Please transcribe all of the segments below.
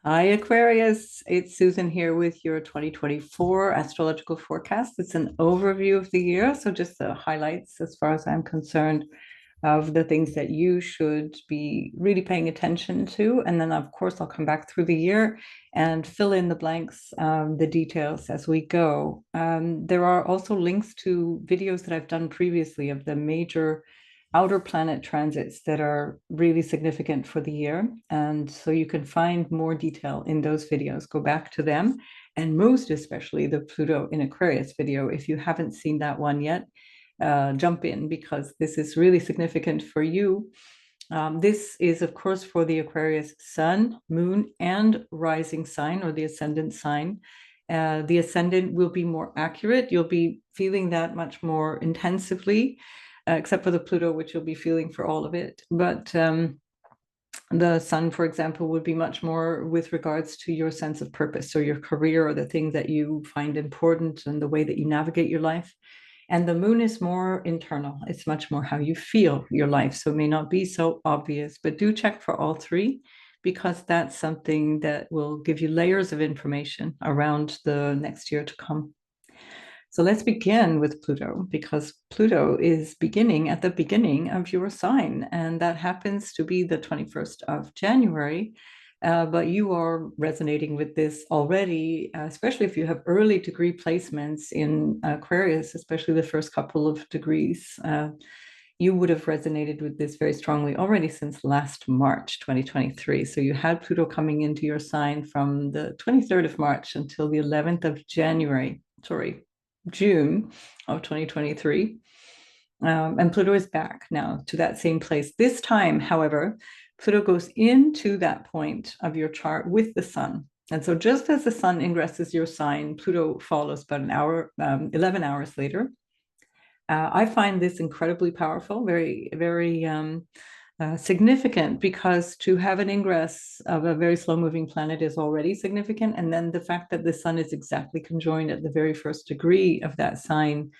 Hi, Aquarius. It's Susan here with your 2024 astrological forecast. It's an overview of the year, so just the highlights as far as I'm concerned of the things that you should be really paying attention to. And then, of course, I'll come back through the year and fill in the blanks, the details as we go. There are also links to videos that I've done previously of the major outer planet transits that are really significant for the year. And so you can find more detail in those videos. Go back to them. And most especially the Pluto in Aquarius video. If you haven't seen that one yet, jump in because this is really significant for you. This is, of course, for the Aquarius sun, moon, and rising sign or the ascendant sign. The ascendant will be more accurate. You'll be feeling that much more intensively, except for the Pluto, which you'll be feeling for all of it. But the sun, for example, would be much more with regards to your sense of purpose or your career or the things that you find important and the way that you navigate your life. And the moon is more internal. It's much more how you feel your life. So it may not be so obvious, but do check for all three because that's something that will give you layers of information around the next year to come. So let's begin with Pluto because Pluto is beginning at the beginning of your sign, and that happens to be the 21st of January. But you are resonating with this already, especially if you have early degree placements in Aquarius, especially the first couple of degrees. You would have resonated with this very strongly already since last March 2023. So you had Pluto coming into your sign from the 23rd of March until the 11th of January. Sorry, June of 2023. And Pluto is back now to that same place. This time, however, Pluto goes into that point of your chart with the sun. And so just as the sun ingresses your sign, Pluto follows about an hour, 11 hours later. I find this incredibly powerful, very, very significant because to have an ingress of a very slow moving planet is already significant. And then the fact that the sun is exactly conjoined at the very first degree of that sign,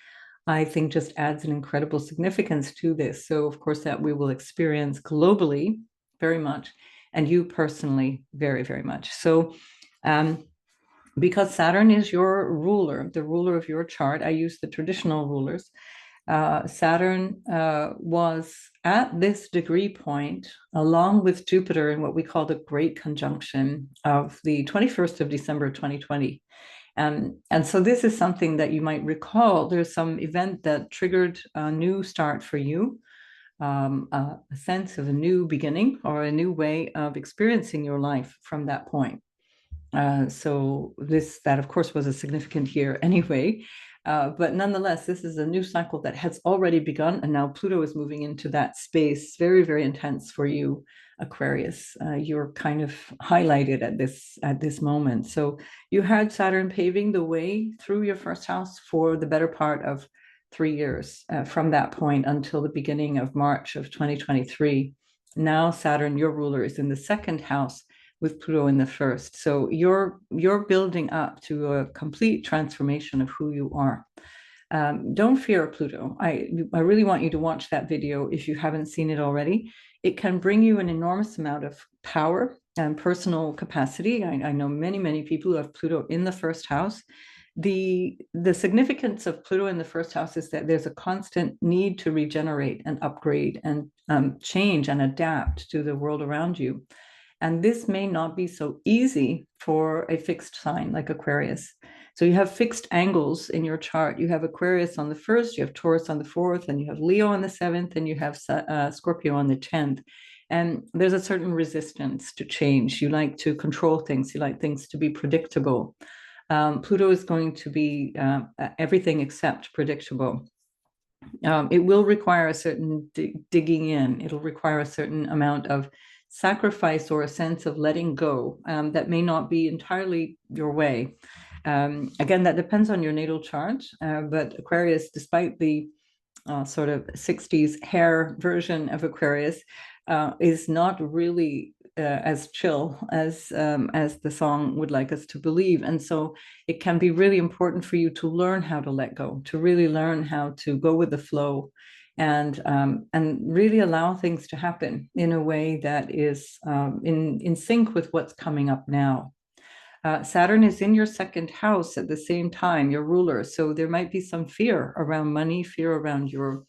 I think just adds an incredible significance to this. So, of course, that we will experience globally very much, and you personally very, very much. So, because Saturn is your ruler, the ruler of your chart, I use the traditional rulers. Saturn was at this degree point, along with Jupiter, in what we call the Great Conjunction of the 21st of December 2020. And so this is something that you might recall. There's some event that triggered a new start for you, a sense of a new beginning or a new way of experiencing your life from that point. So that of course was a significant year anyway, but nonetheless, this is a new cycle that has already begun, and now Pluto is moving into that space. Very, very intense for you, Aquarius. You're kind of highlighted at this moment. So you had Saturn paving the way through your first house for the better part of 3 years from that point until the beginning of March of 2023. Now Saturn, your ruler, is in the second house with Pluto in the first. So you're building up to a complete transformation of who you are. Don't fear Pluto. I really want you to watch that video if you haven't seen it already. It can bring you an enormous amount of power and personal capacity. I know many, many people who have Pluto in the first house. The significance of Pluto in the first house is that there's a constant need to regenerate and upgrade and change and adapt to the world around you. And this may not be so easy for a fixed sign like Aquarius. So you have fixed angles in your chart. You have Aquarius on the first, you have Taurus on the fourth, and you have Leo on the seventh, and you have Scorpio on the 10th. And there's a certain resistance to change. You like to control things. You like things to be predictable. Pluto is going to be everything except predictable. It will require a certain digging in. It'll require a certain amount of sacrifice or a sense of letting go that may not be entirely your way. Again, that depends on your natal chart, but Aquarius, despite the sort of 60s hair version of Aquarius, is not really as chill as the song would like us to believe. And so it can be really important for you to learn how to let go, to really learn how to go with the flow and really allow things to happen in a way that is in sync with what's coming up now. Saturn is in your second house at the same time, your ruler. So there might be some fear around money, fear around your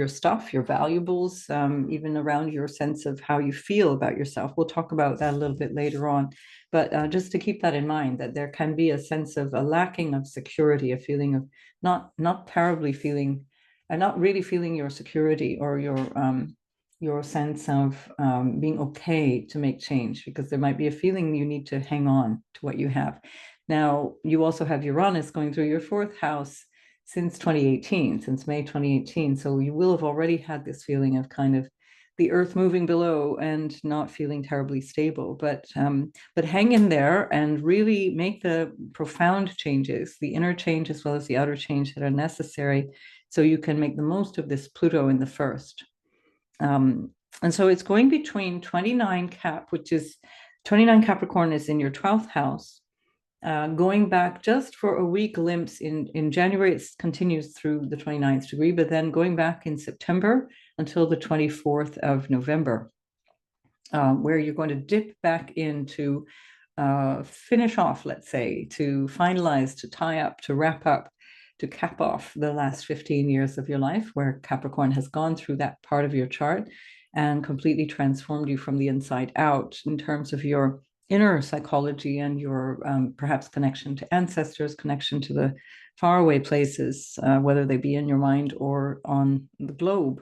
stuff, your valuables, even around your sense of how you feel about yourself. We'll talk about that a little bit later on. But just to keep that in mind, that there can be a sense of a lacking of security, a feeling of not terribly feeling, not really feeling your security or your sense of being okay to make change, because there might be a feeling you need to hang on to what you have. Now, you also have Uranus going through your fourth house since 2018, since May 2018. So you will have already had this feeling of kind of the earth moving below and not feeling terribly stable. But hang in there and really make the profound changes, the inner change as well as the outer change that are necessary, so you can make the most of this Pluto in the first. And so it's going between 29 Cap, which is 29 Capricorn is in your 12th house. Going back just for a week glimpse in January, it continues through the 29th degree, but then going back in September until the 24th of November, where you're going to dip back in to finish off, let's say, to finalize, to tie up, to wrap up, to cap off the last 15 years of your life, where Capricorn has gone through that part of your chart and completely transformed you from the inside out in terms of your inner psychology and your perhaps connection to ancestors, connection to the faraway places, whether they be in your mind or on the globe.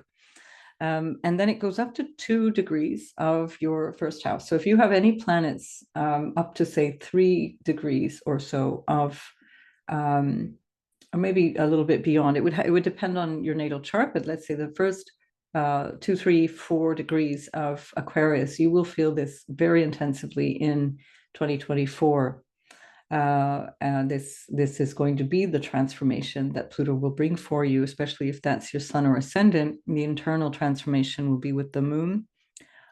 And then it goes up to 2 degrees of your first house. So if you have any planets up to, say, 3 degrees or so of, or maybe a little bit beyond, it would depend on your natal chart, but let's say the first 2, 3, 4 degrees of Aquarius, you will feel this very intensively in 2024. And this is going to be the transformation that Pluto will bring for you, especially if that's your sun or ascendant. The internal transformation will be with the moon.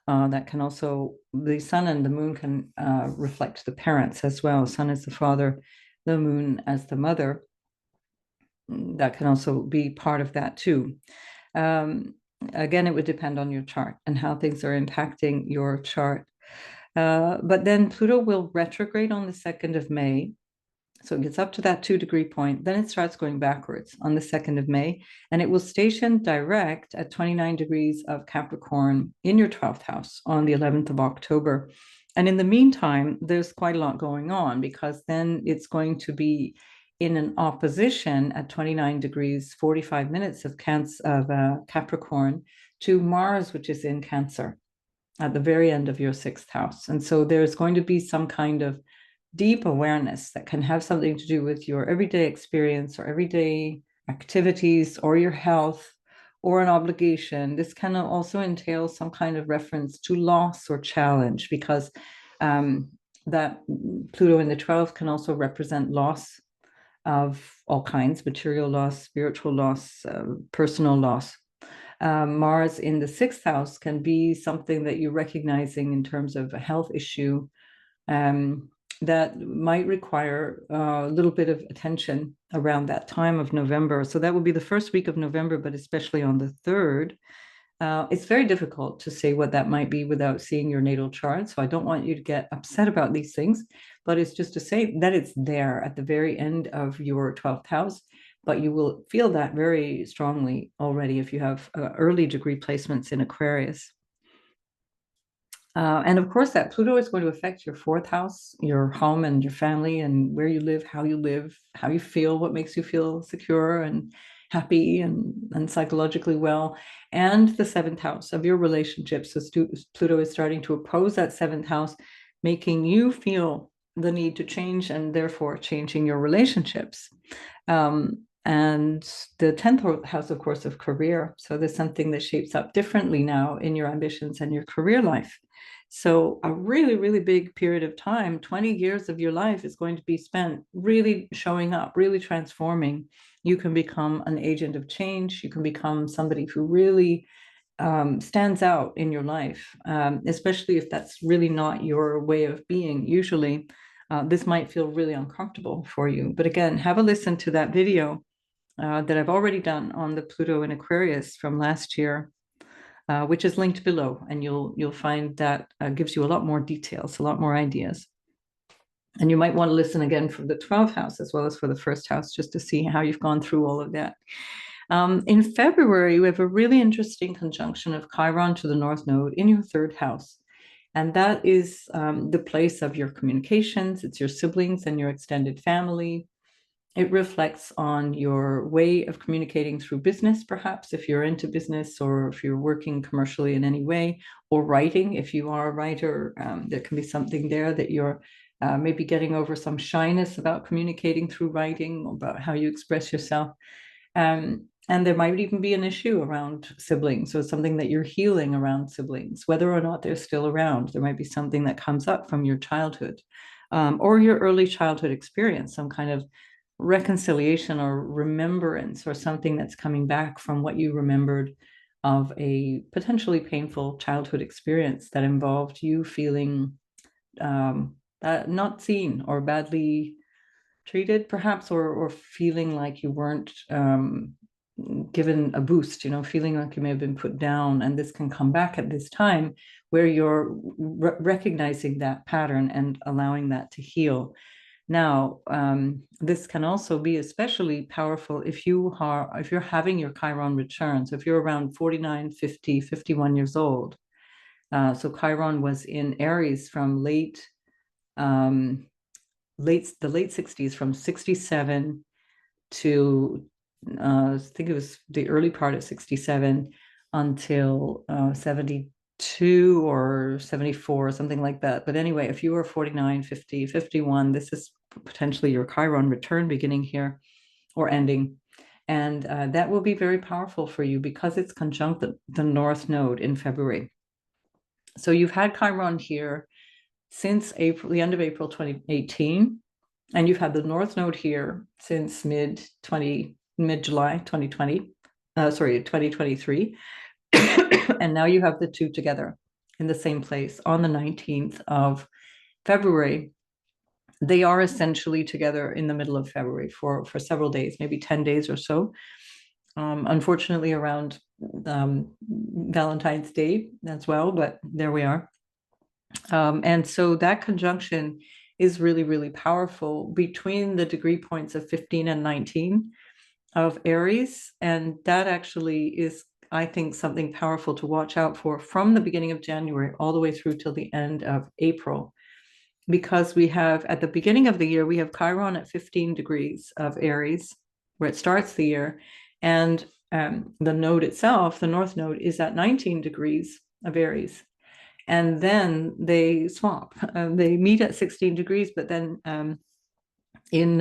That can also, the sun and the moon can reflect the parents as well. Sun is the father, the moon as the mother. That can also be part of that too. Again, it would depend on your chart and how things are impacting your chart. But then Pluto will retrograde on the 2nd of May. So it gets up to that 2 degree point. Then it starts going backwards on the 2nd of May, and it will station direct at 29 degrees of Capricorn in your 12th house on the 11th of October. And in the meantime, there's quite a lot going on, because then it's going to be in an opposition at 29 degrees, 45 minutes of Capricorn to Mars, which is in Cancer at the very end of your 6th house. And so there's going to be some kind of deep awareness that can have something to do with your everyday experience or everyday activities or your health or an obligation. This can also entail some kind of reference to loss or challenge, because that Pluto in the 12th can also represent loss of all kinds, material loss, spiritual loss, personal loss. Mars in the 6th house can be something that you're recognizing in terms of a health issue that might require a little bit of attention around that time of November. So that will be the first week of November, but especially on the 3rd. It's very difficult to say what that might be without seeing your natal chart. So I don't want you to get upset about these things, but it's just to say that it's there at the very end of your 12th house. But you will feel that very strongly already if you have early degree placements in Aquarius. And of course, that Pluto is going to affect your 4th house, your home and your family, and where you live, how you feel, what makes you feel secure and happy and psychologically well, and the 7th house of your relationships. So Pluto is starting to oppose that 7th house, making you feel the need to change and therefore changing your relationships. And the 10th house, of course, of career. So there's something that shapes up differently now in your ambitions and your career life. So a really, really big period of time, 20 years of your life is going to be spent really showing up, really transforming. You can become an agent of change. You can become somebody who really stands out in your life, especially if that's really not your way of being. Usually, this might feel really uncomfortable for you. But again, have a listen to that video that I've already done on the Pluto in Aquarius from last year, which is linked below, and you'll find that gives you a lot more details, a lot more ideas. And you might want to listen again for the 12th house as well as for the first house, just to see how you've gone through all of that. In February, we have a really interesting conjunction of Chiron to the North Node in your third house. And that is the place of your communications. It's your siblings and your extended family. It reflects on your way of communicating through business, perhaps, if you're into business or if you're working commercially in any way, or writing. If you are a writer, there can be something there that you're maybe getting over some shyness about communicating through writing, about how you express yourself. And there might even be an issue around siblings, or something that you're healing around siblings, whether or not they're still around. There might be something that comes up from your childhood, or your early childhood experience, some kind of reconciliation or remembrance, or something that's coming back from what you remembered of a potentially painful childhood experience that involved you feeling not seen or badly treated, perhaps, or feeling like you weren't given a boost, feeling like you may have been put down. And this can come back at this time where you're recognizing that pattern and allowing that to heal. Now, this can also be especially powerful if you're having your Chiron return. So if you're around 49, 50, 51 years old. So Chiron was in Aries from the late 60s, from 67 to I think it was the early part of 67 until 72 or 74 or something like that. But anyway, if you were 49, 50, 51, this is potentially your Chiron return beginning here or ending. And that will be very powerful for you because it's conjunct the North Node in February. So you've had Chiron here since April, the end of April 2018, and you've had the North Node here since mid-July 2020, 2023. And now you have the two together in the same place on the 19th of February. They are essentially together in the middle of February for several days, maybe 10 days or so. Unfortunately, around Valentine's Day as well, but there we are. And so that conjunction is really, really powerful between the degree points of 15 and 19 of Aries. And that actually is, I think, something powerful to watch out for from the beginning of January all the way through till the end of April. Because we have, at the beginning of the year, we have Chiron at 15 degrees of Aries, where it starts the year. And the node itself, the North Node, is at 19 degrees of Aries. And then they swap. They meet at 16 degrees, but then in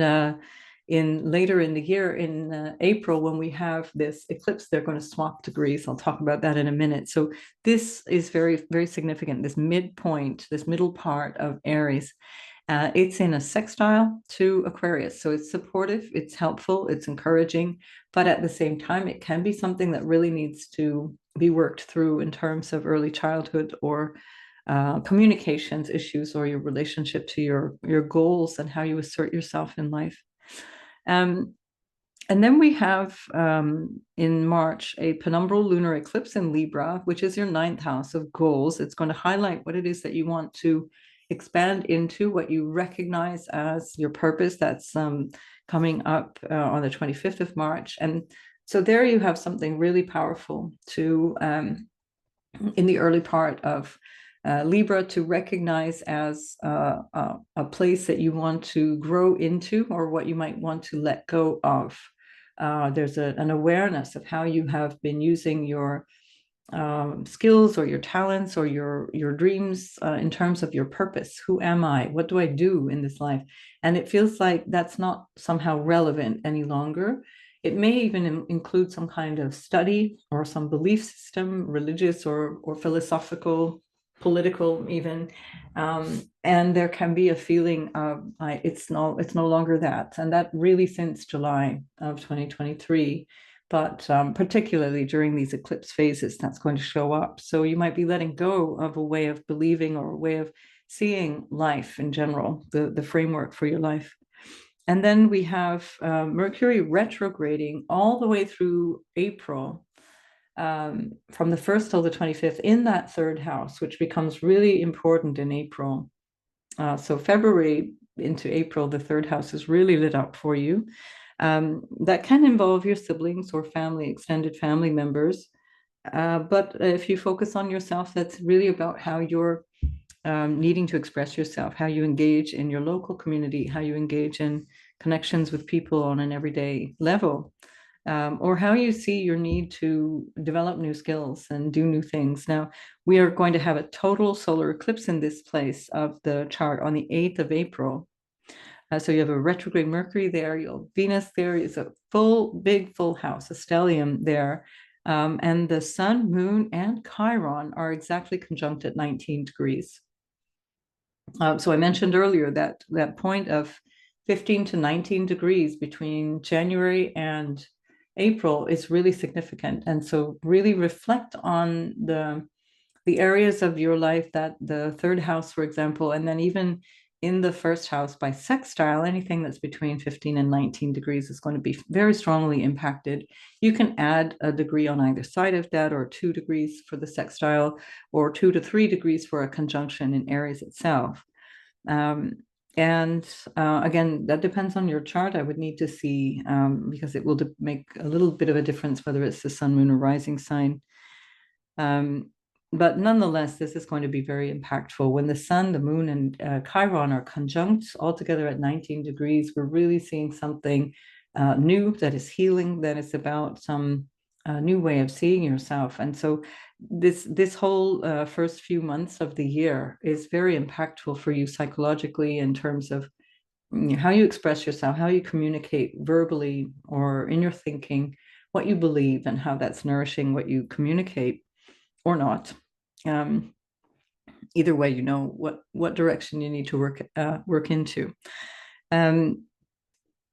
later in the year, in April, when we have this eclipse, they're going to swap degrees. I'll talk about that in a minute. So this is very, very significant. This midpoint, this middle part of Aries, it's in a sextile to Aquarius. So it's supportive, it's helpful, it's encouraging, but at the same time, it can be something that really needs to be worked through in terms of early childhood or communications issues, or your relationship to your goals and how you assert yourself in life. And then we have in March a penumbral lunar eclipse in Libra, which is your 9th house of goals. It's going to highlight what it is that you want to expand into, what you recognize as your purpose. That's coming up on the 25th of March. And so there you have something really powerful to, in the early part of Libra, to recognize as a place that you want to grow into, or what you might want to let go of. There's an awareness of how you have been using your skills or your talents or your dreams in terms of your purpose. Who am I? What do I do in this life? And it feels like that's not somehow relevant any longer. It may even include some kind of study or some belief system, religious or philosophical, political even, and there can be a feeling of it's no longer that, and that really since July of 2023, but particularly during these eclipse phases, that's going to show up. So you might be letting go of a way of believing or a way of seeing life in general, the framework for your life. And then we have Mercury retrograding all the way through April, from the 1st till the 25th in that third house, which becomes really important in April. So February into April, the third house is really lit up for you. That can involve your siblings or family, extended family members. But if you focus on yourself, that's really about how you're needing to express yourself, how you engage in your local community, how you engage in connections with people on an everyday level, or how you see your need to develop new skills and do new things. Now, we are going to have a total solar eclipse in this place of the chart on the 8th of April. So you have a retrograde Mercury there, you have Venus there, is a big full house, a stellium there. And the sun, moon, and Chiron are exactly conjunct at 19 degrees. So I mentioned earlier that point of 15 to 19 degrees between January and April is really significant. And so really reflect on the areas of your life that the third house, for example, and then even in the first house by sextile, anything that's between 15 and 19 degrees is going to be very strongly impacted. You can add a degree on either side of that, or 2 degrees for the sextile, or 2 to 3 degrees for a conjunction in Aries itself. And again, that depends on your chart. I would need to see, because it will make a little bit of a difference whether it's the sun, moon, or rising sign. But nonetheless, this is going to be very impactful. When the sun, the moon, and Chiron are conjunct altogether at 19 degrees, we're really seeing something new that is healing, that is about some new way of seeing yourself. And so this whole first few months of the year is very impactful for you psychologically in terms of how you express yourself, how you communicate verbally or in your thinking, what you believe, and how that's nourishing what you communicate or not. Either way, you know what direction you need to work into.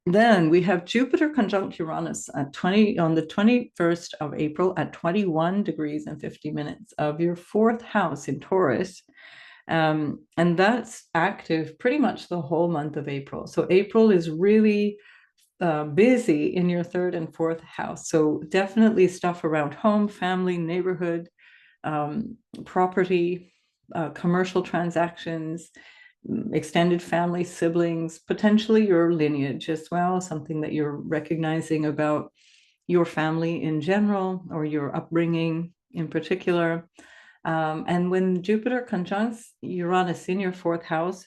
Then we have Jupiter conjunct Uranus on the 21st of April at 21 degrees and 50 minutes of your fourth house in Taurus. And that's active pretty much the whole month of April. So April is really busy in your third and fourth house. So definitely stuff around home, family, neighborhood, property, commercial transactions, extended family, siblings, potentially your lineage as well, something that you're recognizing about your family in general or your upbringing in particular. And when Jupiter conjuncts Uranus in your fourth house,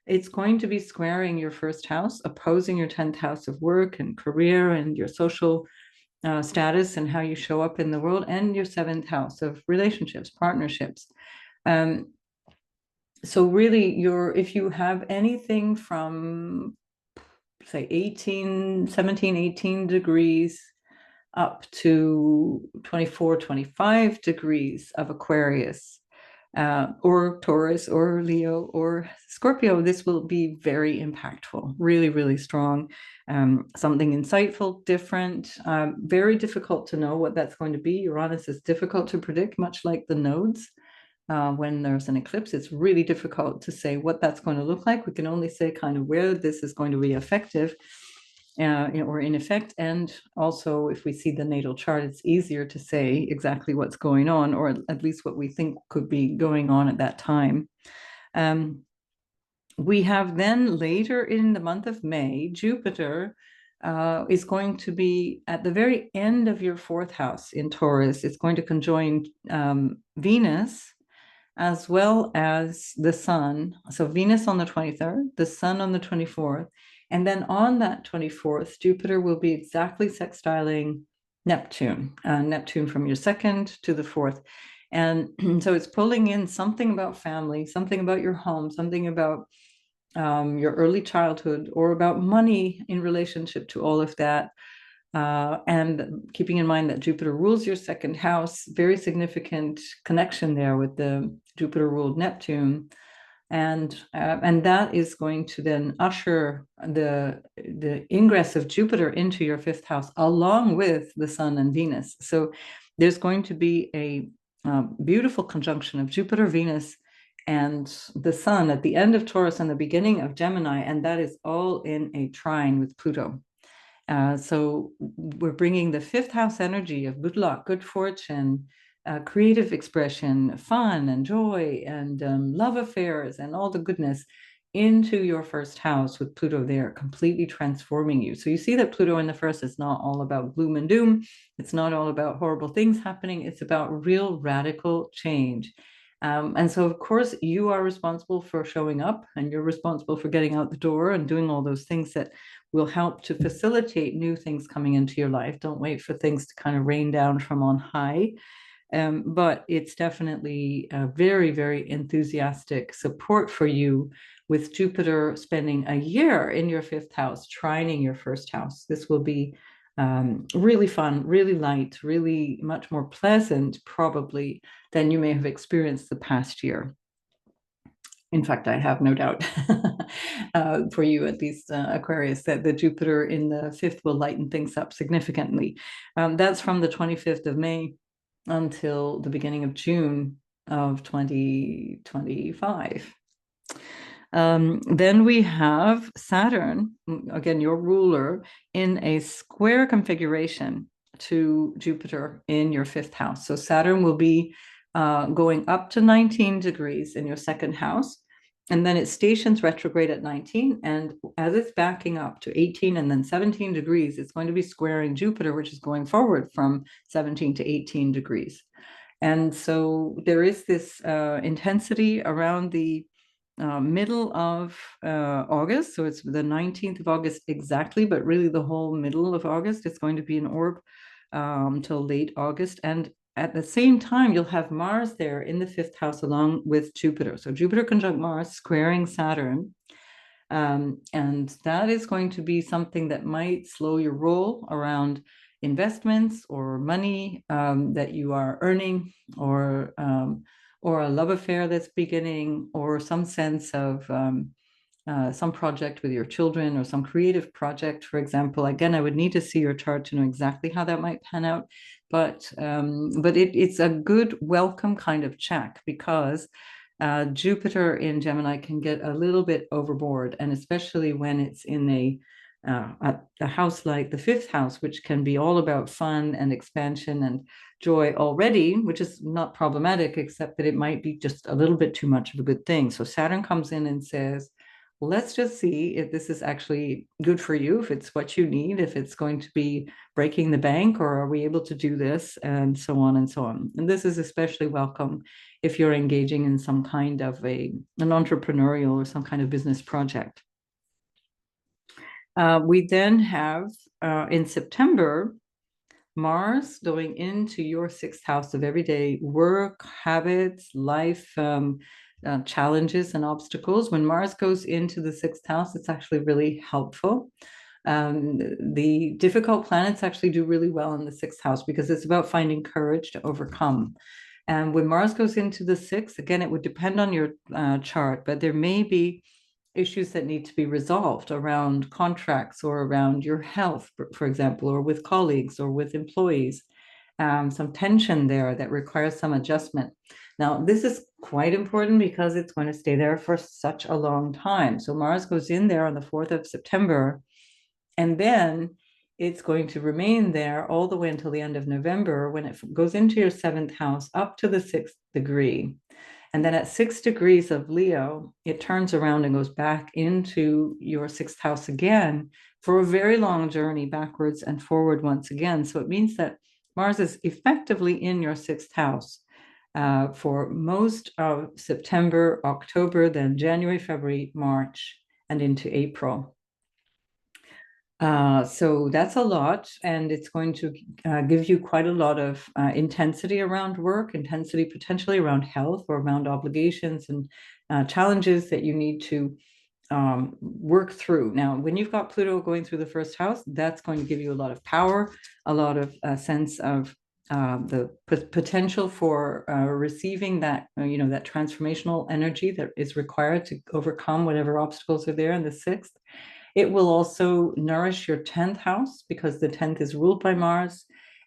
it's going to be squaring your first house, opposing your 10th house of work and career and your social status and how you show up in the world, and your 7th house of relationships, partnerships. So really, if you have anything from, say, 17, 18 degrees up to 24, 25 degrees of Aquarius, or Taurus, or Leo, or Scorpio, this will be very impactful, really, really strong. Something insightful, different, very difficult to know what that's going to be. Uranus is difficult to predict, much like the nodes. When there's an eclipse, it's really difficult to say what that's going to look like. We can only say kind of where this is going to be effective or in effect. And also, if we see the natal chart, it's easier to say exactly what's going on, or at least what we think could be going on at that time. We have then later in the month of May, Jupiter is going to be at the very end of your fourth house in Taurus. It's going to conjoin Venus as well as the sun. So Venus on the 23rd, the sun on the 24th. And then on that 24th, Jupiter will be exactly sextiling Neptune, Neptune from your second to the fourth. And so it's pulling in something about family, something about your home, something about your early childhood, or about money in relationship to all of that. And keeping in mind that Jupiter rules your second house, very significant connection there with the Jupiter ruled Neptune. And that is going to then usher the ingress of Jupiter into your fifth house, along with the Sun and Venus. So there's going to be a beautiful conjunction of Jupiter, Venus, and the sun at the end of Taurus and the beginning of Gemini, and that is all in a trine with Pluto. So we're bringing the fifth house energy of good luck, good fortune, creative expression, fun and joy, and love affairs, and all the goodness into your first house with Pluto there, completely transforming you. So you see that Pluto in the first is not all about gloom and doom. It's not all about horrible things happening. It's about real radical change. And so, of course, you are responsible for showing up, and you're responsible for getting out the door and doing all those things that will help to facilitate new things coming into your life. Don't wait for things to kind of rain down from on high. But it's definitely a very, very enthusiastic support for you, with Jupiter spending a year in your fifth house, trining your first house. This will be really fun, really light, really much more pleasant, probably, than you may have experienced the past year. In fact, I have no doubt for you, at least, Aquarius, that the Jupiter in the fifth will lighten things up significantly. That's from the 25th of May until the beginning of June of 2025. Then we have Saturn, again, your ruler, in a square configuration to Jupiter in your fifth house. So Saturn will be going up to 19 degrees in your second house. And then it stations retrograde at 19. And as it's backing up to 18 and then 17 degrees, it's going to be squaring Jupiter, which is going forward from 17 to 18 degrees. And so there is this intensity around the middle of August. So it's the 19th of August exactly, but really the whole middle of August. It's going to be an orb till late August. And at the same time, you'll have Mars there in the fifth house along with Jupiter. So Jupiter conjunct Mars squaring Saturn. And that is going to be something that might slow your roll around investments or money that you are earning, or a love affair that's beginning, or some sense of some project with your children, or some creative project, for example. Again, I would need to see your chart to know exactly how that might pan out, but it's a good welcome kind of check, because Jupiter in Gemini can get a little bit overboard, and especially when it's in a house like the fifth house, which can be all about fun and expansion and joy already, which is not problematic, except that it might be just a little bit too much of a good thing. So Saturn comes in and says, let's just see if this is actually good for you, if it's what you need, if it's going to be breaking the bank, or are we able to do this, and so on and so on. And this is especially welcome if you're engaging in some kind of an entrepreneurial or some kind of business project. We then have in September, Mars going into your sixth house of everyday work, habits, life, challenges and obstacles. When Mars goes into the sixth house, it's actually really helpful. The difficult planets actually do really well in the sixth house, because it's about finding courage to overcome. And when Mars goes into the sixth, again, it would depend on your chart, but there may be issues that need to be resolved around contracts, or around your health, for example, or with colleagues or with employees. Some tension there that requires some adjustment. Now, this is quite important because it's going to stay there for such a long time. So Mars goes in there on the 4th of September, and then it's going to remain there all the way until the end of November, when it goes into your seventh house up to the 6th degree. And then at 6 degrees of Leo, it turns around and goes back into your sixth house again for a very long journey backwards and forward once again. So it means that Mars is effectively in your sixth house for most of September, October, then January, February, March, and into April. So that's a lot, and it's going to give you quite a lot of intensity around work, intensity potentially around health, or around obligations and challenges that you need to work through. Now, when you've got Pluto going through the first house, that's going to give you a lot of power, a lot of sense of the potential for receiving that, that transformational energy that is required to overcome whatever obstacles are there in the sixth. It will also nourish your 10th house, because the 10th is ruled by Mars,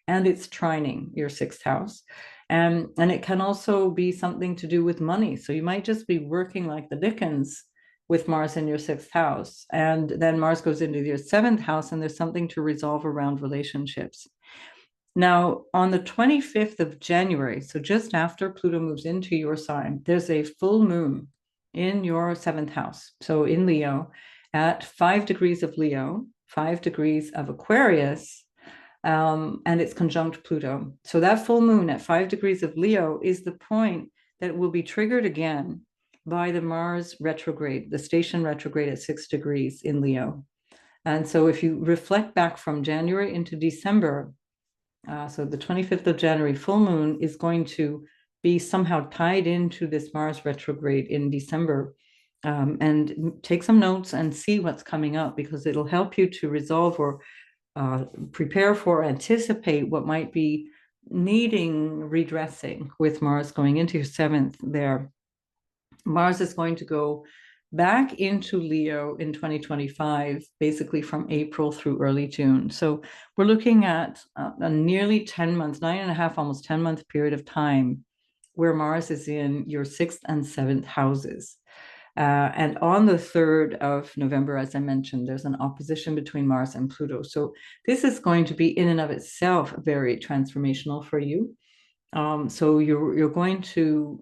and it's trining your sixth house. And it can also be something to do with money. So you might just be working like the Dickens with Mars in your sixth house. And then Mars goes into your seventh house, and there's something to resolve around relationships. Now, on the 25th of January, so just after Pluto moves into your sign, there's a full moon in your seventh house. So in Leo, at 5 degrees of Leo, 5 degrees of Aquarius, and it's conjunct Pluto. So that full moon at 5 degrees of Leo is the point that will be triggered again by the Mars retrograde, the station retrograde at 6 degrees in Leo. And so if you reflect back from January into December, so the 25th of January full moon is going to be somehow tied into this Mars retrograde in December. And take some notes and see what's coming up, because it'll help you to resolve or prepare for, anticipate what might be needing redressing with Mars going into your seventh there. Mars is going to go back into Leo in 2025, basically from April through early June. So we're looking at a nearly 10 months, 9.5, almost 10-month period of time where Mars is in your sixth and seventh houses. And on the 3rd of November, as I mentioned, there's an opposition between Mars and Pluto. So this is going to be in and of itself very transformational for you. So you're going to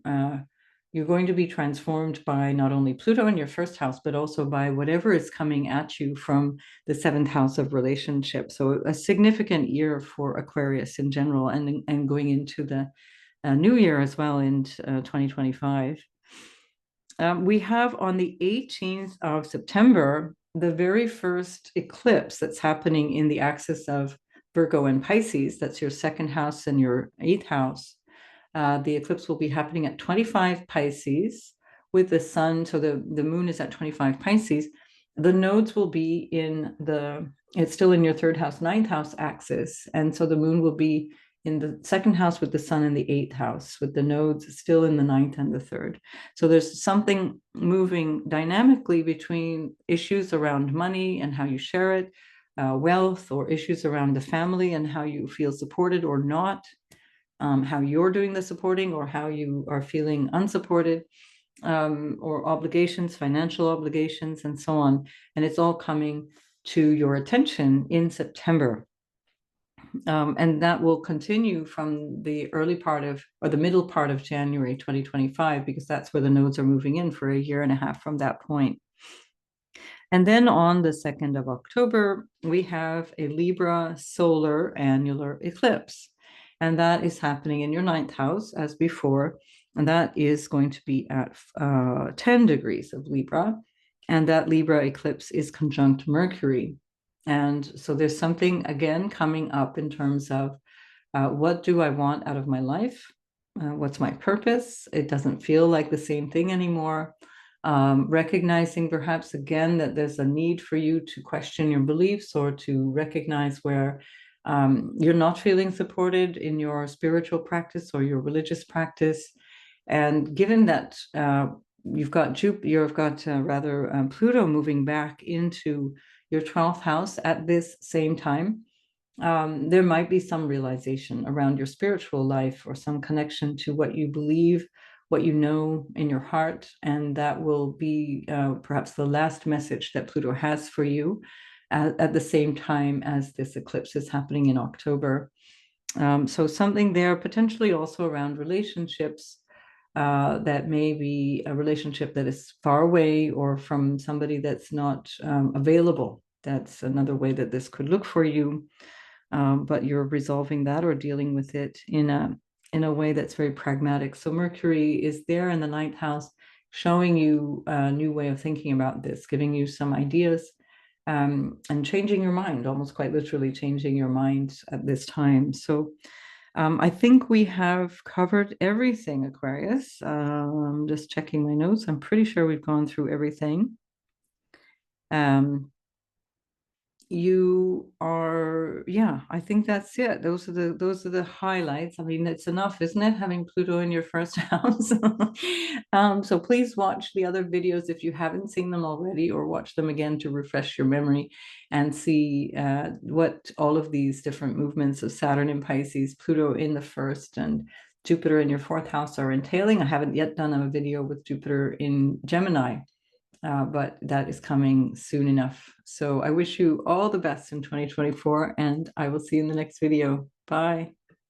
be transformed by not only Pluto in your first house, but also by whatever is coming at you from the seventh house of relationships. So a significant year for Aquarius in general, and going into the new year as well in 2025. We have on the 18th of September, the very first eclipse that's happening in the axis of Virgo and Pisces. That's your second house and your eighth house. The eclipse will be happening at 25 Pisces with the sun. So the moon is at 25 Pisces. The nodes will be it's still in your third house, ninth house axis. And so the moon will be in the second house with the sun in the eighth house, with the nodes still in the ninth and the third. So there's something moving dynamically between issues around money and how you share it, wealth, or issues around the family and how you feel supported or not, how you're doing the supporting or how you are feeling unsupported, or obligations, financial obligations, and so on. And it's all coming to your attention in September. And that will continue from the early part of, or the middle part of January 2025, because that's where the nodes are moving in for a year and a half from that point. And then on the 2nd of October, we have a Libra solar annular eclipse. And that is happening in your ninth house as before. And that is going to be at 10 degrees of Libra. And that Libra eclipse is conjunct Mercury. And so there's something, again, coming up in terms of what do I want out of my life? What's my purpose? It doesn't feel like the same thing anymore. Recognizing perhaps again that there's a need for you to question your beliefs, or to recognize where you're not feeling supported in your spiritual practice or your religious practice. And given that you've got Pluto moving back into your 12th house at this same time, there might be some realization around your spiritual life, or some connection to what you believe, what you know in your heart. And that will be perhaps the last message that Pluto has for you at the same time as this eclipse is happening in October. So something there potentially also around relationships, that may be a relationship that is far away, or from somebody that's not available. That's another way that this could look for you. But you're resolving that or dealing with it in a way that's very pragmatic. So Mercury is there in the ninth house, showing you a new way of thinking about this, giving you some ideas, and changing your mind, almost quite literally changing your mind at this time. So I think we have covered everything, Aquarius. I'm just checking my notes. I'm pretty sure we've gone through everything. I think that's it. Those are the highlights. I mean, it's enough, isn't it, having Pluto in your first house? So please watch the other videos if you haven't seen them already, or watch them again to refresh your memory and see what all of these different movements of Saturn in Pisces, Pluto in the first, and Jupiter in your fourth house are entailing. I haven't yet done a video with Jupiter in Gemini, but that is coming soon enough. So I wish you all the best in 2024, and I will see you in the next video. Bye.